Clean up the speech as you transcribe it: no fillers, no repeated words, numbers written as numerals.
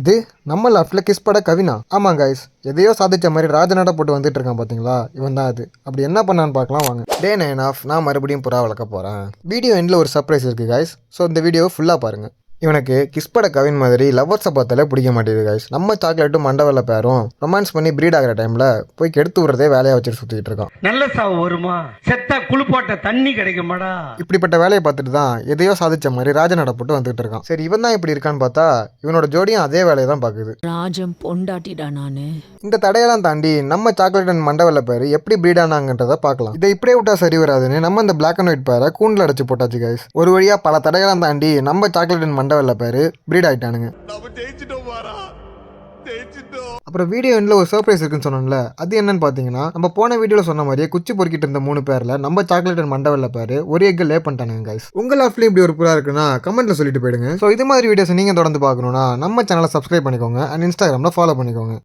இது நம்ம லைஃப்ல கிஸ் பட கவினா. ஆமாம் கைஸ், எதையோ சாதிச்ச மாதிரி ராஜநாட போட்டு வந்துட்டு இருக்கான் பார்த்தீங்களா, இவன் தான் அது. அப்படி என்ன பண்ணான்னு பார்க்கலாம் வாங்க. டே 9 ஆஃப் நான் மறுபடியும் புறா வளர்க்க போகிறேன். வீடியோ எண்டில் ஒரு சர்ப்ரைஸ் இருக்குது கைஸ். ஸோ இந்த வீடியோவை ஃபுல்லாக பாருங்கள். இவனுக்கு கிஸ் பட கவின் மாதிரி லவ்வர்ஸை பார்த்தாலே பிடிக்க மாட்டேங்குது கைஸ். நம்ம சாக்லேட்டும் மண்டவல்ல பேரும் ரொமான்ஸ் பண்ணி ப்ரீட் ஆகிற டைமில் போய் கெடுத்து விடுறதே வேலையை வச்சுட்டு சுற்றிட்டு இருக்கான். நல்ல சாவு வருமா, செத்தா குளிப்பாட்ட தண்ணி கிடைக்குமாடா. இப்படிப்பட்ட வேலையை பார்த்துட்டு தான் எதையோ சாதிச்ச மாதிரி ராஜநாட போட்டு வந்துட்டு இருக்கான். சரி, இவன் தான் இப்படி இருக்கான்னு பார்த்தா இவனோட ஜோடியும் அதே வேலையை தான் பார்க்குது. ராஜம் பொண்டாட்டிடா நானு. இந்த தடையெல்லாம் தாண்டி நம்ம சாக்லேட் அண்ட் மண்டவல்ல பேர் எப்படி ப்ரீட் ஆனாங்கன்றதை பார்க்கலாம். இதை இப்படியே விட்டா சரி வராதுன்னு நம்ம இந்த பிளாக் அண்ட் ஒயிட் பேரை கூண்டில் அடைச்சு போட்டாச்சு கைஸ். ஒரு வழியாக பல தடையெல்லாம் தாண்டி நம்ம சாக்லேட் அண்ட் மண்டவல்ல பேர் ப்ரீட் ஆகிட்டானுங்க. அப்புறம் வீடியோ எண்டில் ஒரு சர்ப்ரைஸ் இருக்குன்னு சொன்னோம்ல, அது என்னன்னு பார்த்தீங்கன்னா நம்ம போன வீடியோவில் சொன்ன மாதிரியே குச்சி பொறுக்கிட்டு இருந்த 3 பேரில் நம்ம சாக்லேட் அண்ட் மண்டவல்ல பேர் ஒரு எக்கு லே பண்ணிட்டானுங்க கைஸ். உங்கள் லைஃப்லையும் இப்படி ஒரு புறா இருக்குன்னா கமெண்ட்டில் சொல்லிட்டு போயிடுங்க. ஸோ இது மாதிரி வீடியோஸ் நீங்கள் தொடர்ந்து பார்க்கணுன்னா நம்ம சேனலை சப்ஸ்கிரைப் பண்ணிக்கோங்க அண்ட் இன்ஸ்டாகிராமில் ஃபாலோ பண்ணிக்கோங்க.